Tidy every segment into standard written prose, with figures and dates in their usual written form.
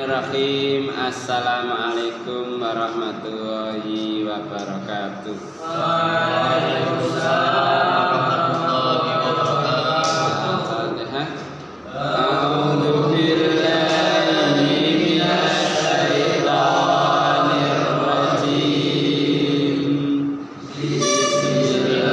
Bismillahirrahmanirrahim. Assalamualaikum warahmatullahi wabarakatuh. Waalaikumsalam warahmatullahi wabarakatuh. A'udzu billahi minasyaitonir rajim. Bismillahirrahmanirrahim.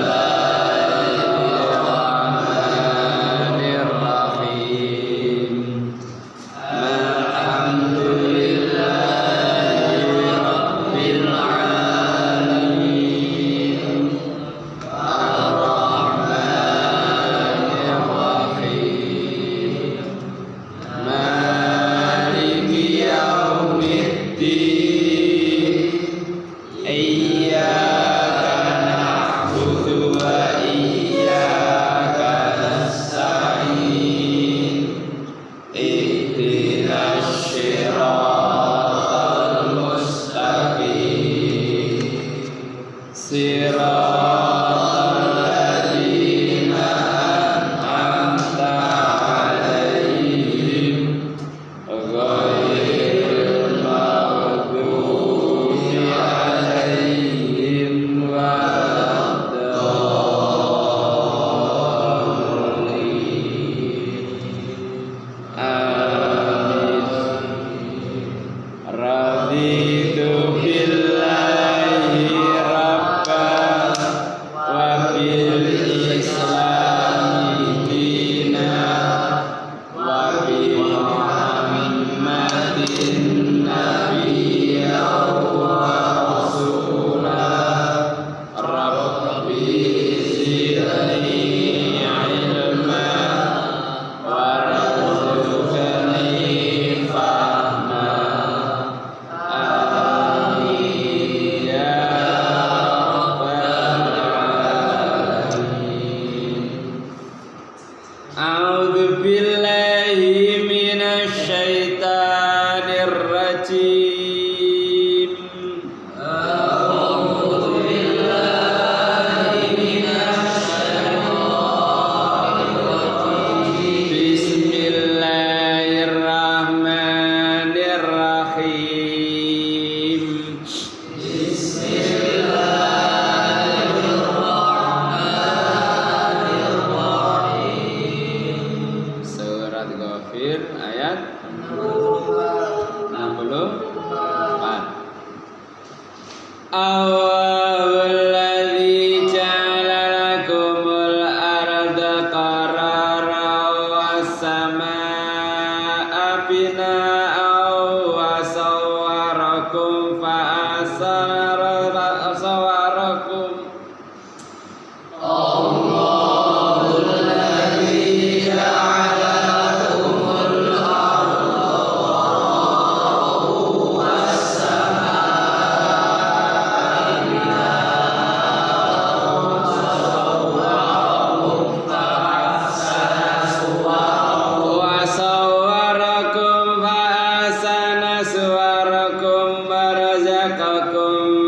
A'udzu billahi minasyaitonir rajim. A'udzu billahi minasyaitonir rajim. Bismillahirrahmanirrahim. Surat Ghafir ayat 64. Allahul ladzi ja'ala lakumul arda qararan was samaa'a bina'an wa sawwarakum fa sawwarakum suwarakum warazaqakum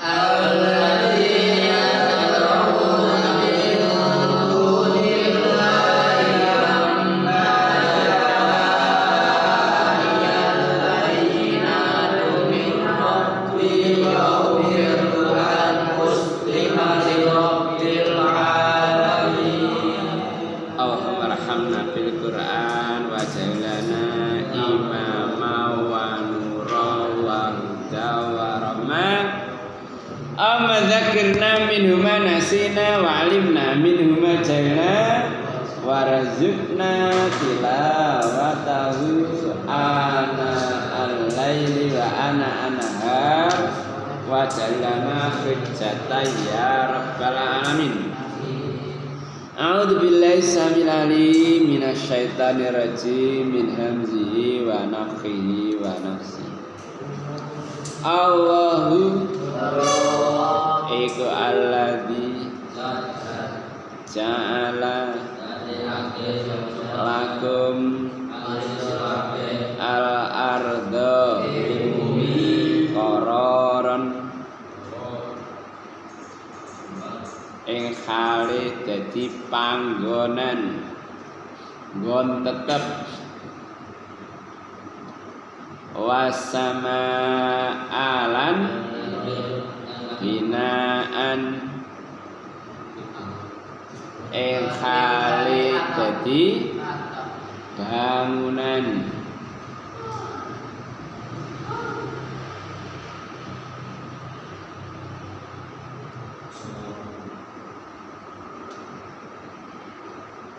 alladzina tad'una min dunillahi lamma ja'iyal bayyinatu min rabbi wa umirtu an uslima li rabbil alamin. Allahumma arhamna bil Qur'an wa ja'alna imama wa nura wa huda wa rahmah. Amma dzakirna minhu ma nasina wa 'alimna minhu ma jahilna wa razaqna tilawatahu ana al-laili wa ana an-nahar wa ja'alna hujjatan ya rabbal alamin. A'udzu billahi samil alim minasy syaithanir rajim min hamzihi wa nafthihi wa nafsihi. Allahu iku alladzi ja'ala lakum al-arda qararan ing khali dadi panggonan nggon tetep wasama alan binaan ing khali dadi bangunan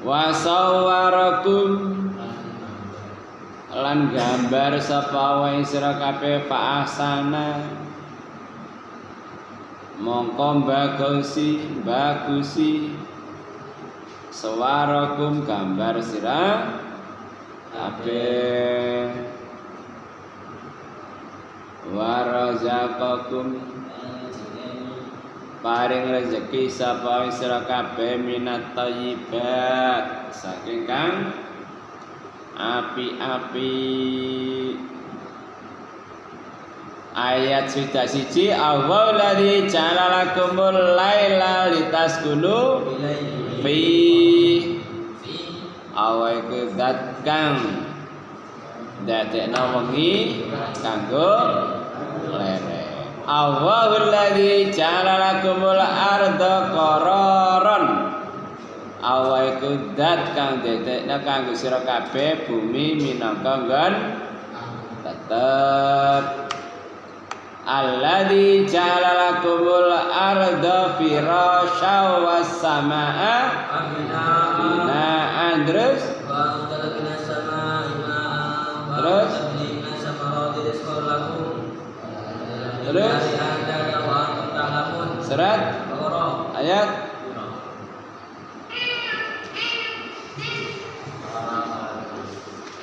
wasawwarakum lan gambar sapa wae sira kabeh faasana mongko bagusi sawarakum gambar sira kabeh warazaqakum paring rezeki sapa sira kabeh minat thayyibat saking kang api-api. Ayat sudah siji Allahu ladzi ja'ala lakumul laila litaskunu fi awai ku zat kang dadekna wengi kanggo lere. Allahu ladzi ja'ala lakumul arda qararan awai ku zat kang dadekna kanggo sira kabeh bumi minangka nggon tetep. Alladzi ja'ala lakumul arda firasya was samaa binaan terus surat ayat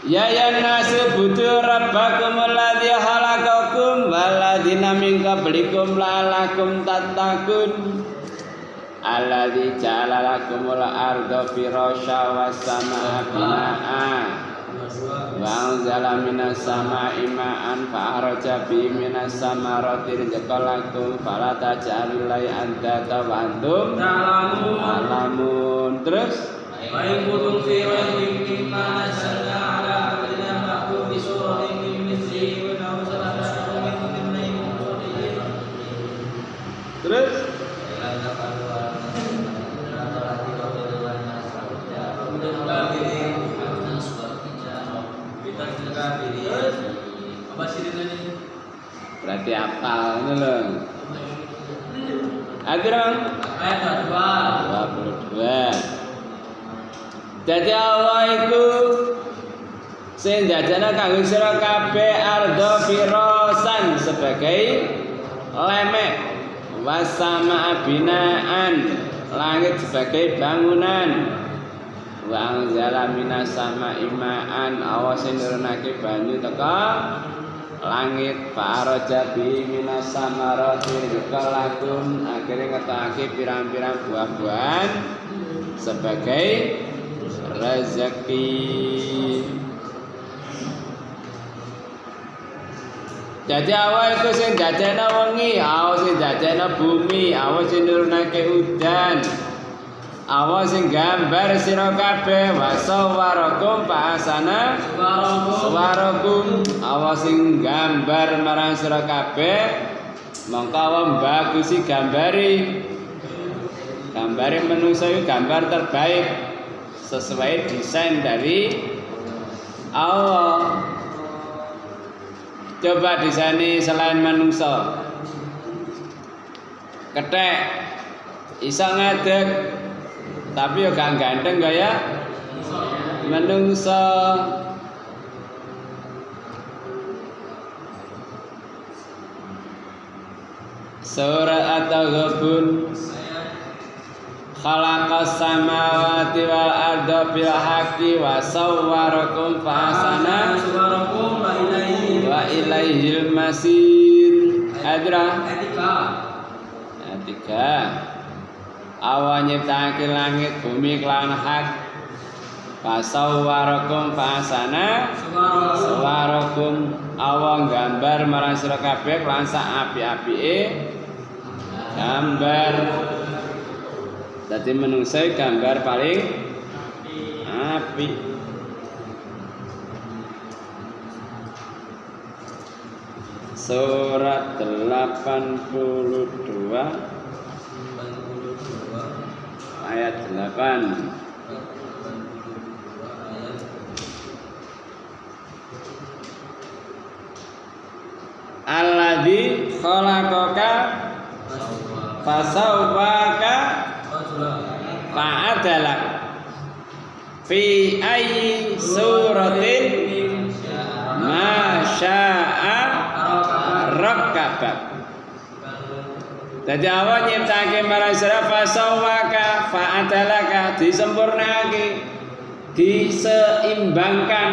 ya nasu budu rabbakumul ladzi khalaqakum walladzina min qablikum la'allakum tattaqun alladzi ja'ala lakumul arda firasya was samaa binaan wa anzala minas samaa'i ma'an fa akhraja bihi minas samarati rizqan lakum fala taj'alullahi andada wa antum ta'lamun. Terus wa in kuntum fi raybin mimma nazzalna 'ala 'abdina fa'tu bi suratin min mithlihi wa anzalna ma'akum min mithlihi. Terus berarti apal ini loh. Akhirnya ayat 22. Jadi Allah iku sing dadekna kanggo sira kabeh arda firasan sebagai lemek wasama binaan langit sebagai bangunan wa anzala minas sama'i ma'an awas nurunake banyu teka langit fa'araja bi minas samarati rizqan lakum akhire ngetake pirang-pirang buah-buahan sebagai rezeki. Dadi Allah iku sing dadekno wengi, Allah sing dadekno bumi, Allah sing nurunake udan. Allah sing gambar sira kabeh wa sawwarakum fa asana suwarakum. Allah sing gambar marang sira kabeh mongko Allah bagusi gambari. Gambare manusa iku gambar terbaik sesuai desain dari Allah. Coba disani selain manusia kethek iso ngadeg tapi yo gak ganteng kaya manusia. Surah At-Taghabun khalaqas samawati wal arda bil haqqi wa sawwarakum fa ahsana suwarakum wa ilaihil masir. Adra tiga Allah nyiptake langit bumi kelawan hak fa sawwarakum fa ahsana suwarakum. Allah gambar marang sira kabeh kelawan sak apik-apike gambar. Dadi menungsa gambar paling apik. Surat 82 ayat 8. Alladzi khalaqaka fasawwaka fa'adalak fi ayyi suratin ma syaa rakkabak. Dadi Allah nyiptake marang sira fasawwaka fa'adalaka disempurnake diseimbangkan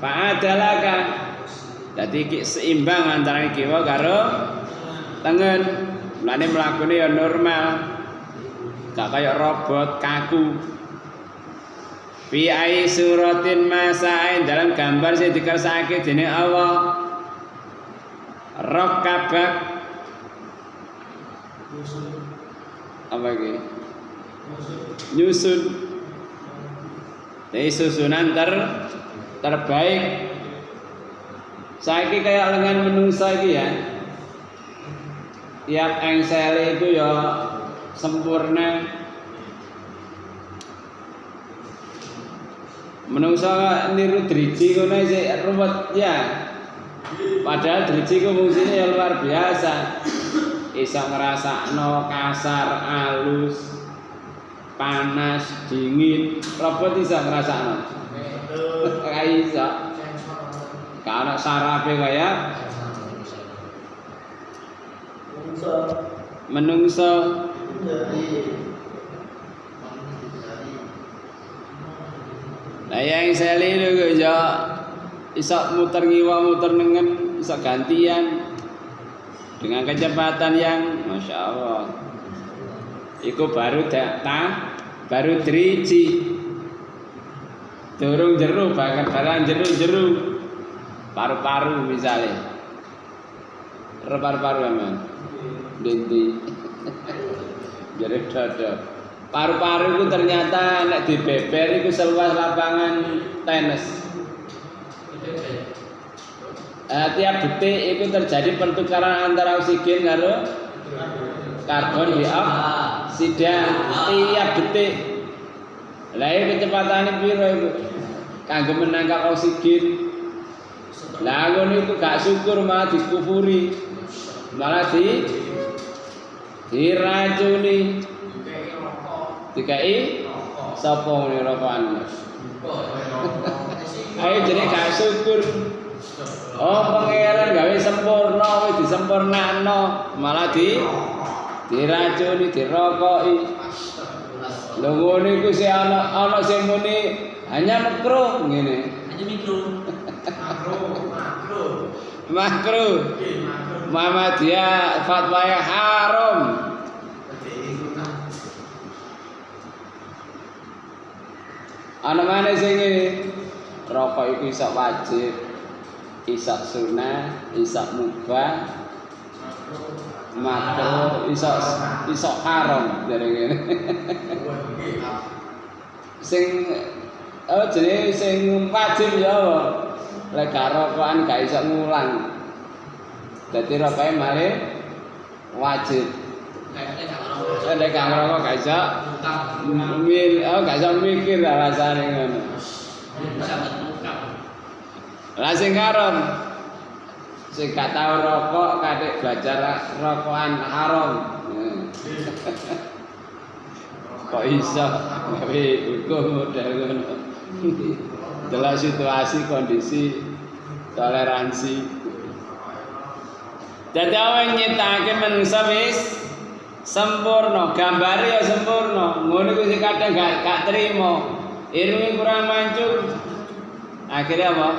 fa'adalaka. Dadi seimbang antara kiwa karo tengen. Mulane mlakune ya normal. Gak kayak robot kaku. Fi ai suratin masain dalam gambar sing dikersake dening Allah. Rakabak apa iki? Nyusun. Jadi susunan terbaik. Saiki kayak lengan menungsa iki ya. Tiap engsel itu ya sempurna. Menungsa niru driji ngono sik ruwet ya. Padahal driji ku fungsine ya luar biasa. Iso ngrasakno kasar, alus, panas, dingin. Robot iso ngrasakno. Kayak iso. Karena sarape kaya menungso. Nah yang saya lihat ya iso muter ngiwa muter nengen iso gantian dengan kecepatan yang masya Allah. Iku baru data baru driji durung jeru bahkan barang jeru paru-paru misalnya paru-paru emang dinti jadi dada paru-paru itu ternyata nek dibeber itu seluas lapangan tenis. Tiap detik itu terjadi pertukaran antara oksigen karo karbon dioksida tiap detik. Lah iki kecepatane piro iku? Kanggo menangkap oksigen. Lah ngono iku gak syukur malah dikufuri. Malah diracuni. Dikai sapa ngene rokokan. Ayo jadi gak syukur. Oh pangeran gawe sempurna wis disempurnakno malah diracuni dirokoki. Lho ngono iku sing ana sing muni hanya makruh ngene. Hanya mikro. Makruh. Muhammadiyah fatwa haram. Ana maneh sing ngene. Rokok iku iso wajib. isok sunah, isok mubah, makruh, isok haram dari ngene. Sing jenenge sing wajib ya apa? Lek rokokan gak iso ngulang. Dadi rokoke malih wajib. Lek gak ngerokok gak iso gak iso mikir alasane ngono. Lah sing karon sing gak tau rokok kadek belajar rokokan haram. Kok iso gawe hukum model ngono. Dalam situasi kondisi toleransi. Dadi awake nyitake menungsa wis sempurna, gambare ya sempurna. Ngono kuwi sing kadang gak trimo. Irunge kurang mancung. Akhirnya apa?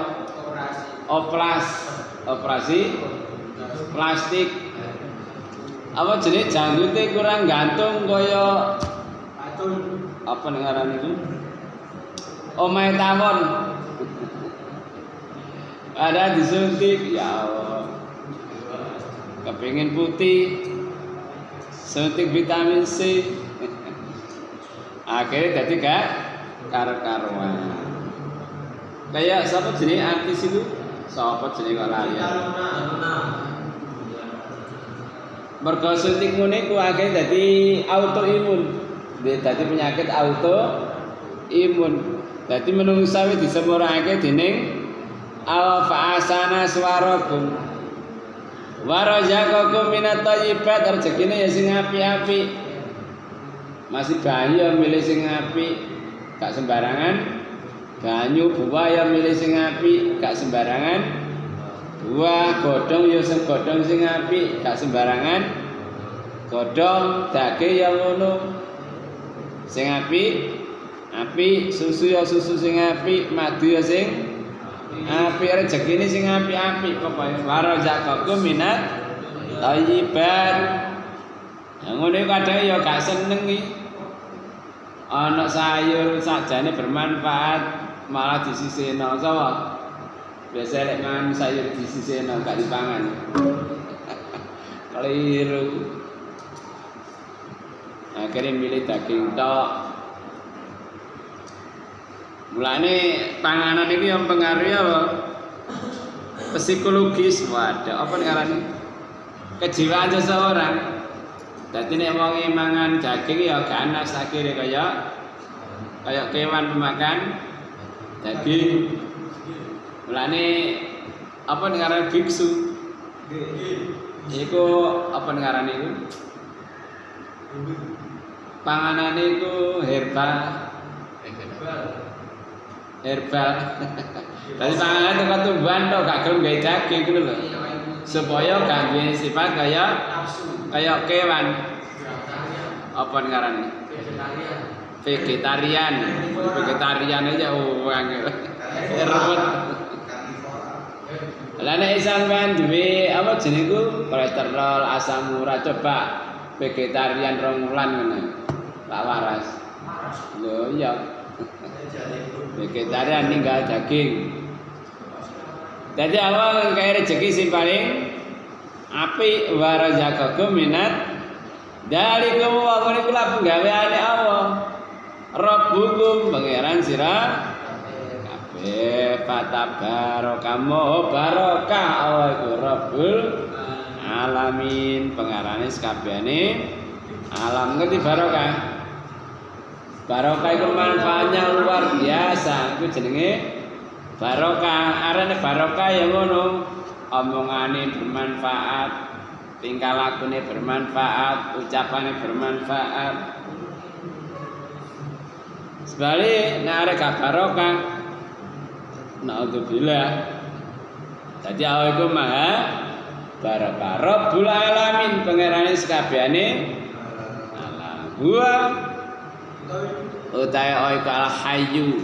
Operasi plastik. Apa jenis janggute kurang gantung kaya apa ning ngaran iku? Omahe tawon. Ada disuntik, ya Allah. Kepingin putih, suntik vitamin C. Akhirnya jadi gak karuan. Kayak siapa jenis artis itu? Siapa jenis kok lali? Mergo suntik ngene ku akhirnya jadi autoimun. Dadi penyakit autoimun. Dadi menungsa wis disemurake dening Allah fa'asana swarakum. Wa razaqakum minat thayyibat, rezekine ya sing apik-apik. Masih banyu ya milih sing apik, gak sembarangan. Banyu buah ya milih sing apik, gak sembarangan. Buah godhong ya sing godhong sing apik, gak sembarangan. Godhong daging ya ngono. Sing apik, susu ya susu sing apik, madu ya sing apik, rezekine sing apik-apik pokoke. Warazaqakum minat thayyibat. Ngono kadang ya gak seneng iki. Ana sayur sakjane bermanfaat malah disisihno sapa? Biasa lek mangan sayur disisihno gak dipangan. Keliru. Akhirnya milih daging tok. Mulane panganan ini yang pengaruhi apa? Psikologis, waduh, apa ngarani? Kejiwaan seseorang. Dadi nek wong mangan daging ya ganas akhire kaya kewan pemakan daging. Mulane apa ngarani biksu? Iku apa ngarani iku? Panganan itu herbal. Tapi panganan itu ketumbuhan tok gak gelem gawe daging ngono lho. Supaya gak duwe sifat kaya kewan. Apa ngarane? Vegetarian. Vegetarian aja angel. Rebut. Lah nek sampean duwe apa jenengku kolesterol, asam urat coba vegetarian 2 wulan ngono. Tak waras. Lho iya. Vegetarian ninggal daging. Jadi awal kaya rezeki sing paling apik warazaqakum minat dalikum wa qul kula penggaweane Allah. Rabbukum pangeran sira kabeh fatabarakamu barokah Allah iku Rabbul alamin pengarane sakabehane alam ngerti barokah. Barokah itu manfaatnya luar biasa. Itu jenenge barokah. Arane barokah ya ngono. Omongane bermanfaat, tingkah lakune bermanfaat, ucapane bermanfaat. Sebalik nek arek gak barokah, naudzubillah. Dadi Allah iku maha barokah. Rabbul alamin pangerane sakabehane alam. Huwa utai oik al hayyu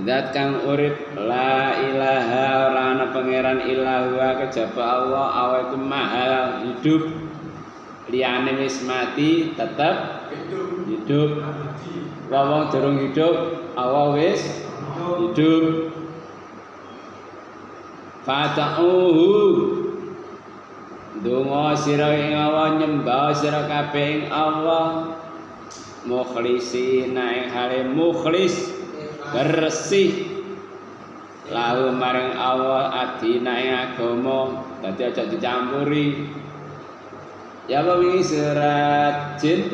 zat kang urip la ilaha ora ana pangeran illallah kejaba Allah Allah iku maha hidup liyane wis mati tetep hidup wong durung hidup Allah wis hidup Fata'uhu donga sira ing Allah, nyembah sira kabeh ing Allah, mukhlisina ing hale mukhlis bersih lahu maring Allah adina ing agama, dadi aja dicampuri. Ya apa wingi surat jin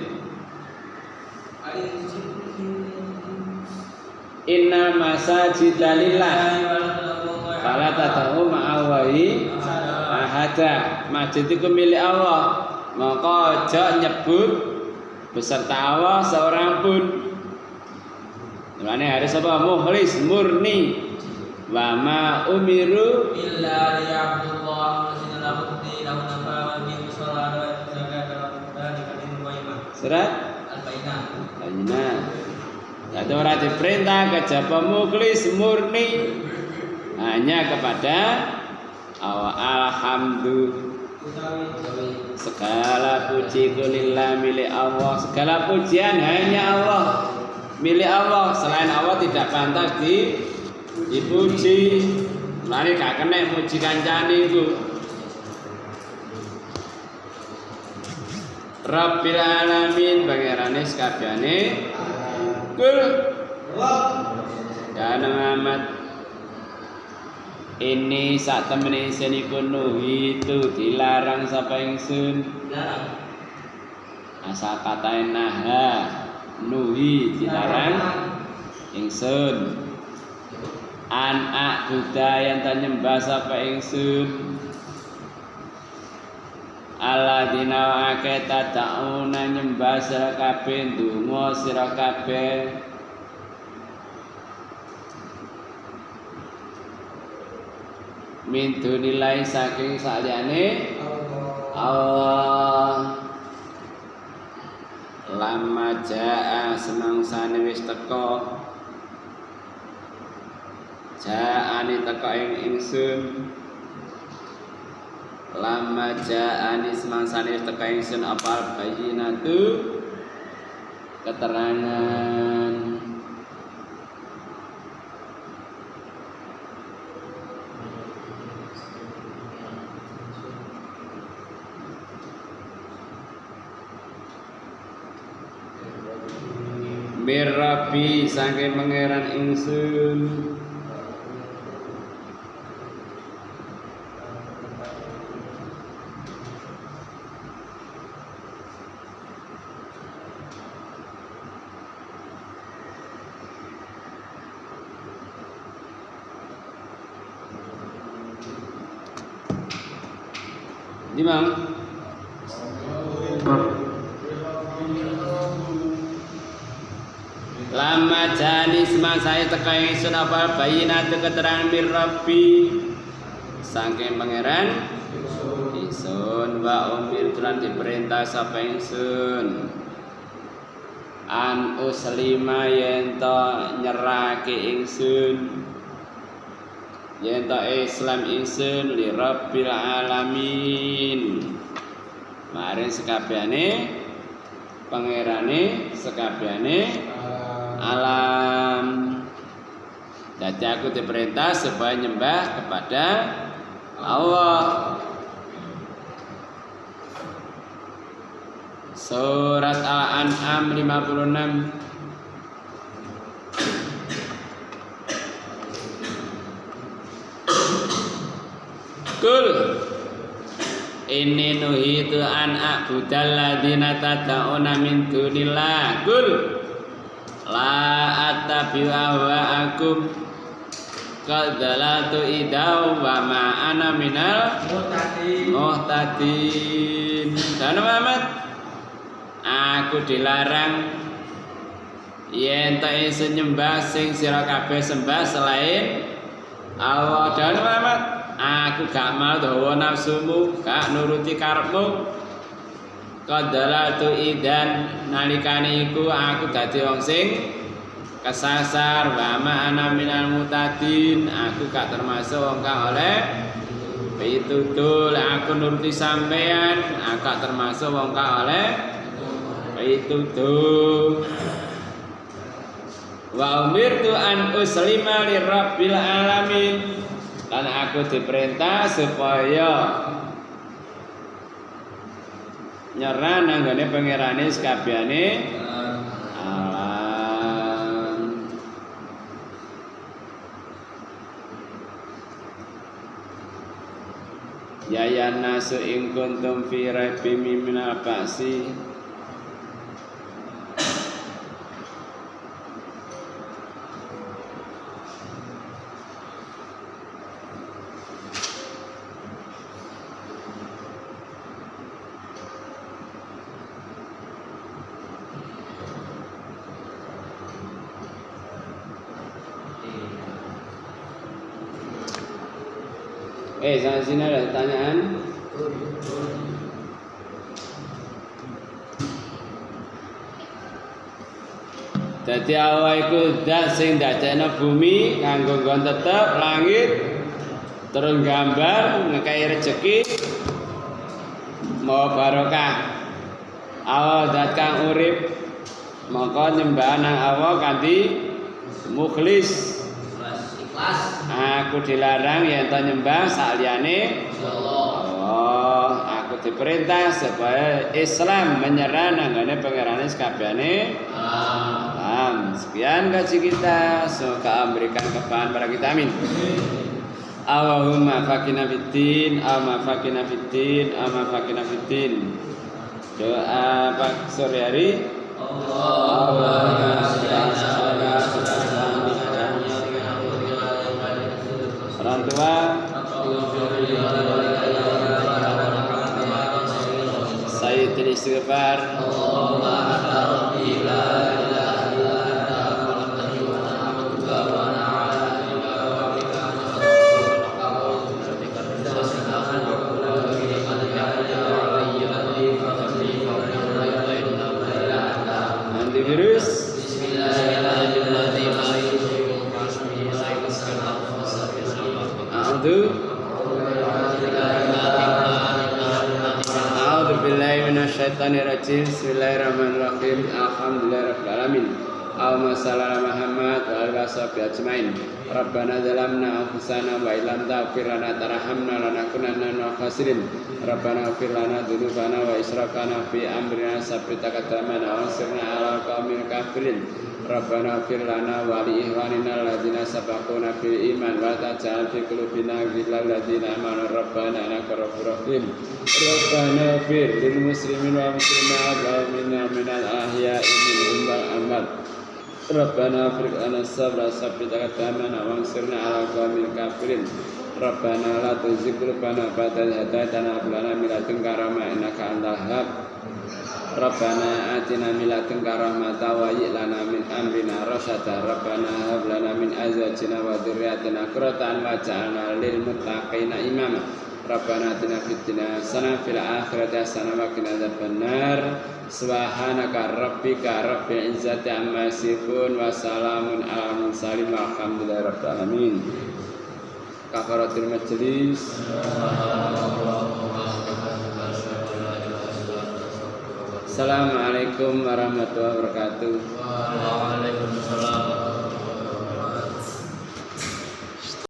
inna masajida lillah fala tad'u ma'allahi ahada. Masjid itu milik Allah, maka aja nyebut beserta Allah seorang pun. Mulane harus apa? Mukhlis, murni. Wa ma umiru illa liya'budullah mukhlisina lahu-d-din wa yuqimu sholata wa yu'tu zakata wa dzalika dinul qayyim. Surat Al-Bayyinah. Jadi orang diperintah kejaba mukhlis, murni hanya kepada Allah. Alhamdulillah, segala puji kulillah milik Allah, segala pujian hanya Allah, milik Allah. Selain Allah tidak pantas dipuji. Mari gak kena muji kancane iku. Rabbil alamin, pangerane sakabehane. Kul dan Muhammad ini sak temene ingsun iku nuhi itu dilarang sapa ingsun. Asal kata naha nuhi dilarang ingsun. An budaya yang nyembah sapa ingsun. Alladzina ake tad'una nyembah sira kabeh, ndonga sira kabeh. Min dunilai saking saliyane Allah. Lama jaa semangsane wis teka, jaani teka ing ingsun. Lama ja'ani semangsane teka ingsun apal bayyinatu keterangan. Mirabi saking pangeran ingsun. Di mana? Lama jani semasa teka ingsun apa bayinat keterangan mirrabi saking pangeran ingsun wa umir tulan diperintah sapa ingsun an uslima yen to nyerake ingsun, yen to Islam ingsun li rabbil alamin maring sekabehane pangerane sekabehane alam. Jadi aku diperintah supaya nyembah kepada Allah. Surat Al-An'am 56. Kul inni nuhitu an a'budal ladzina tad'una min dunillah. Kul la attabi'u ahwa'akum qad dalaltu idaw wa ma ana minal muhtadin. Dan Muhammad, aku dilarang yen ta ingsun nyembah sing sira kabeh sembah selain Allah. Dan Muhammad, aku gak mau dawa nafsumu, gak nuruti karepmu. Qadalatu idan nalikane iku aku dadi wong sing kesasar. Wa ma ana minal mutadin, aku gak termasuk wong kang oleh pitutul. Aku nuruti sampean, aku gak termasuk wong kang oleh pitutul. Wa umirtu an uslima lirabbil alamin, Lan aku diperintah supaya nyerah nanggone pangerane sakabehane alam. Ya ya nasu in kuntum fi raibin minal ba'si sampai sini ada pertanyaan? Jadi Allah iku zat sing ndadekno bumi kanggo nggon tetep langit terus gambar ngekai rezeki mau barokah. Allah zat kang urip maka nyembah nang Allah kanthi mukhlis. Aku dilarang yen to nyembah saliyane Allah. Aku diperintah supaya Islam menyerah nanggone pangerane sakabehane alam. Sekian kaji kita, semoga memberikan kebahagiaan pada kita, amin. Allahumma faqina fiddin, Allahumma faqina fiddin, Allahumma faqina fiddin. Doa Pak Suryari. Allahumma orang tua Sayyidul Istighfar antivirus A'udzu billahi minasyaitonir rajim. Bismillahirrahmanirrahim. Alhamdulillahirabbil alamin. Allahumma shalli ala Muhammad wa ala sahbihi ajmain. Rabbana zalamna anfusana wa illam taghfir lana tarhamna lanakunanna minal khasirin. Rabbana ighfir lana dzunubana wa israfana fi amrina sabbit aqdamana wa ansirna 'alal qaumil kafirin. Rabbana ighfir lana wa li ikhwanina alladzina sabaquna bil iman wa la taj'al fi qulubina ghillan lil ladzina amanu rabbana innaka ghafurur rahim. Rabbana ighfir lil muslimin wal muslimat wal mu'minina minal ahya'i minhum wal amwat. Rabbana ighfir lana sabra sabbit aqdamana wa ansirna 'alal qaumil kafirin. Rabbana la tuzigh qulubana ba'da idh hadaytana wa hab lana min ladunka rahmah innaka antal wahhab. Rabbana atina min ladunka rahmatan wa hayyi lana min amrina rasyada. Rabbana hab lana min azwajina wa dzurriyyatina qurrata a'yun waj'alna lil muttaqina imama. Rabbana atina fid dunya hasanah fil akhirati hasanah wa qina adzabannar. Subhanaka rabbika rabbil izzati amma yasifun wa salamun alal mursalin walhamdulillahi rabbil alamin. Kafaratul majlis. Assalamualaikum warahmatullahi wabarakatuh.